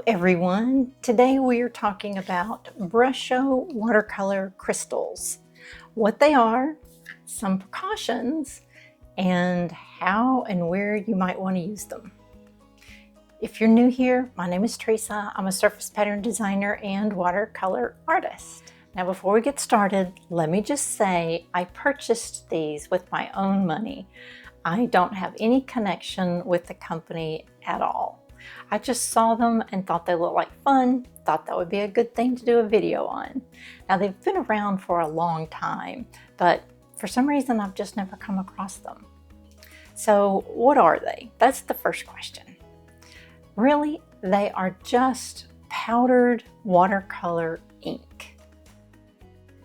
everyone. Today we are talking about Brusho watercolor crystals, what they are, some precautions, and how and where you might want to use them. If you're new here, my name is Teresa. I'm a surface pattern designer and watercolor artist. Now before we get started, let me just say I purchased these with my own money. I don't have any connection with the company at all. I just saw them and thought they looked like fun, thought that would be a good thing to do a video on. Now they've been around for a long time, but for some reason I've just never come across them. So what are they? That's the first question. Really, they are just powdered watercolor ink.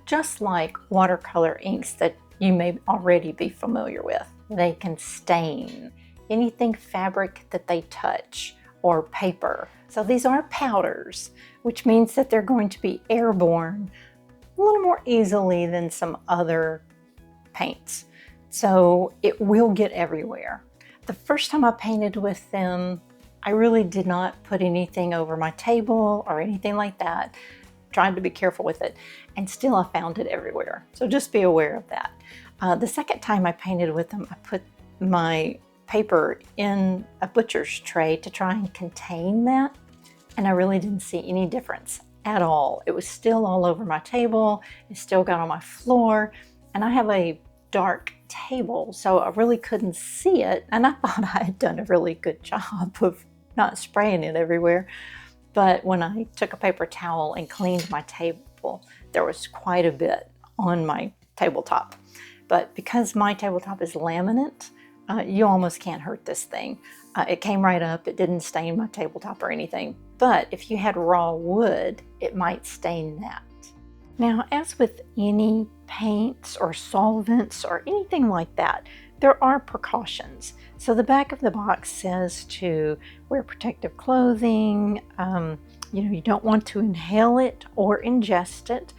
Just like watercolor inks that you may already be familiar with. They can stain anything fabric that they touch or paper. So these are powders, which means that they're going to be airborne a little more easily than some other paints. So it will get everywhere. The first time I painted with them, I really did not put anything over my table or anything like that. Tried to be careful with it, and still I found it everywhere. So just be aware of that. The second time I painted with them, I put my paper in a butcher's tray to try and contain that, and I really didn't see any difference at all. It was still all over my table, it still got on my floor, and I have a dark table, so I really couldn't see it, and I thought I had done a really good job of not spraying it everywhere. But when I took a paper towel and cleaned my table, there was quite a bit on my tabletop. But because my tabletop is laminate, you almost can't hurt this thing. It came right up, it didn't stain my tabletop or anything. But if you had raw wood, it might stain that. Now, as with any paints or solvents or anything like that, there are precautions. So the back of the box says to wear protective clothing. You don't want to inhale it or ingest it.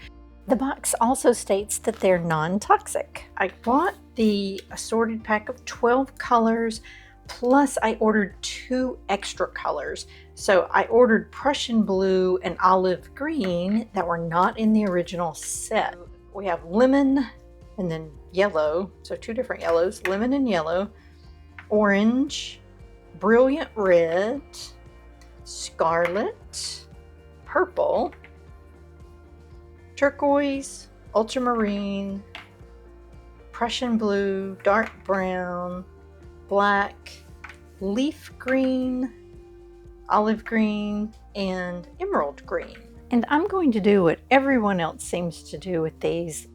The box also states that they're non-toxic. I bought the assorted pack of 12 colors, plus I ordered 2 extra colors. So I ordered Prussian blue and olive green that were not in the original set. We have lemon and then yellow, so 2 different yellows, lemon and yellow, orange, brilliant red, scarlet, purple, turquoise, ultramarine, Prussian blue, dark brown, black, leaf green, olive green, and emerald green. And I'm going to do what everyone else seems to do with these.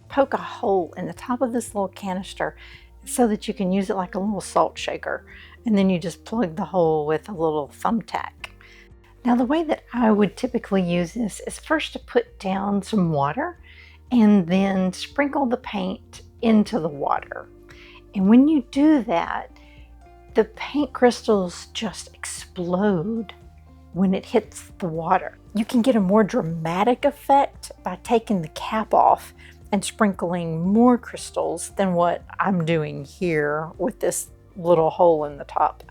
Poke a hole in the top of this little canister so that you can use it like a little salt shaker. And then you just plug the hole with a little thumbtack. Now the way that I would typically use this is first to put down some water and then sprinkle the paint into the water. And when you do that, the paint crystals just explode when it hits the water. You can get a more dramatic effect by taking the cap off and sprinkling more crystals than what I'm doing here with this little hole in the top.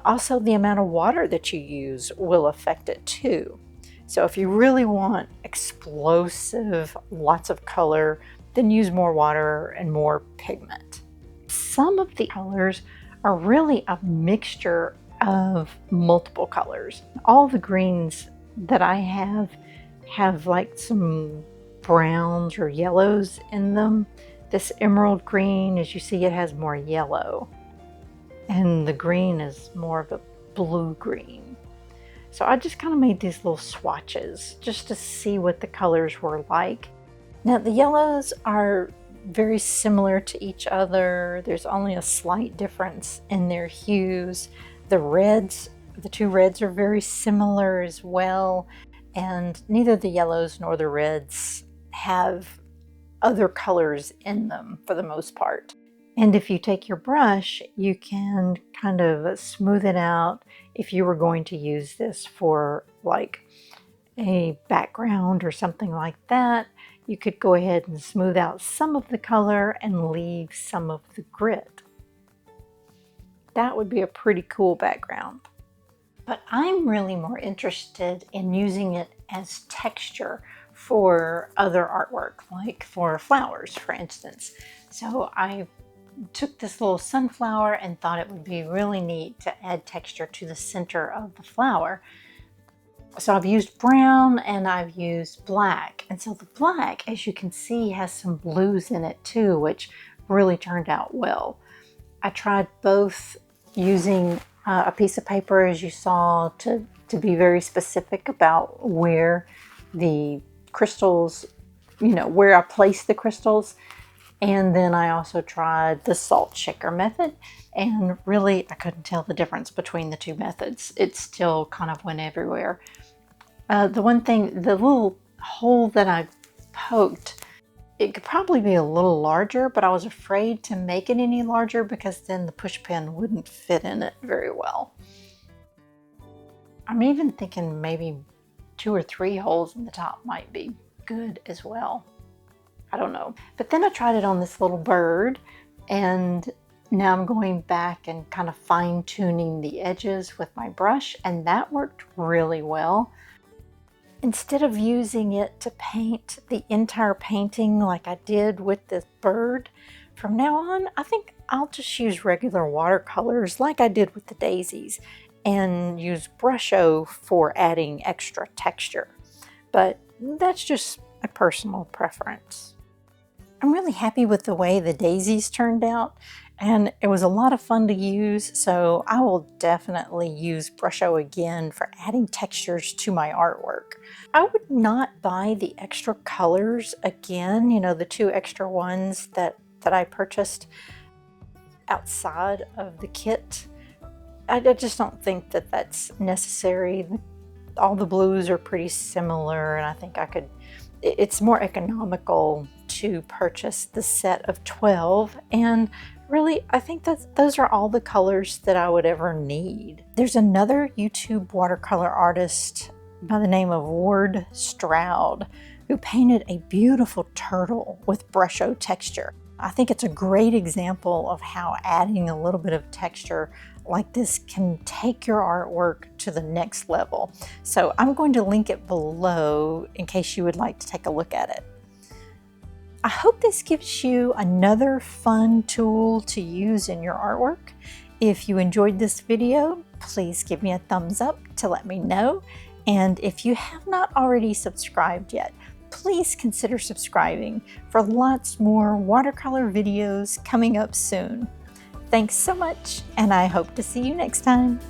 Also, the amount of water that you use will affect it too. So if you really want explosive, lots of color, then use more water and more pigment. Some of the colors are really a mixture of multiple colors. All the greens that I have like some browns or yellows in them. This emerald green, as you see, it has more yellow. And the green is more of a blue green. So I just kind of made these little swatches just to see what the colors were like. Now the yellows are very similar to each other. There's only a slight difference in their hues. The reds, the 2 reds are very similar as well. And neither the yellows nor the reds have other colors in them for the most part. And if you take your brush, you can kind of smooth it out if you were going to use this for like a background or something like that. You could go ahead and smooth out some of the color and leave some of the grit. That would be a pretty cool background. But I'm really more interested in using it as texture for other artwork, like for flowers, for instance. So I took this little sunflower and thought it would be really neat to add texture to the center of the flower. So I've used brown and I've used black. And so the black, as you can see, has some blues in it too, which really turned out well. I tried both using a piece of paper, as you saw, to be very specific about where the crystals, where I place the crystals. And then I also tried the salt shaker method, and really I couldn't tell the difference between the two methods. It still kind of went everywhere. The one thing, the little hole that I poked, it could probably be a little larger, but I was afraid to make it any larger because then the push pin wouldn't fit in it very well. I'm even thinking maybe 2 or 3 holes in the top might be good as well. I don't know. But then I tried it on this little bird, and now I'm going back and kind of fine-tuning the edges with my brush, and that worked really well. Instead of using it to paint the entire painting like I did with this bird, from now on, I think I'll just use regular watercolors like I did with the daisies and use Brusho for adding extra texture. But that's just a personal preference. I'm really happy with the way the daisies turned out, and it was a lot of fun to use, so I will definitely use Brusho again for adding textures to my artwork. I would not buy the extra colors again, the 2 extra ones that I purchased outside of the kit. I just don't think that that's necessary. All the blues are pretty similar, and I think it's more economical to purchase the set of 12, and really I think that those are all the colors that I would ever need. There's another YouTube watercolor artist by the name of Ward Stroud who painted a beautiful turtle with Brusho texture. I think it's a great example of how adding a little bit of texture like this can take your artwork to the next level. So I'm going to link it below in case you would like to take a look at it. I hope this gives you another fun tool to use in your artwork. If you enjoyed this video, please give me a thumbs up to let me know. And if you have not already subscribed yet, please consider subscribing for lots more watercolor videos coming up soon. Thanks so much, and I hope to see you next time.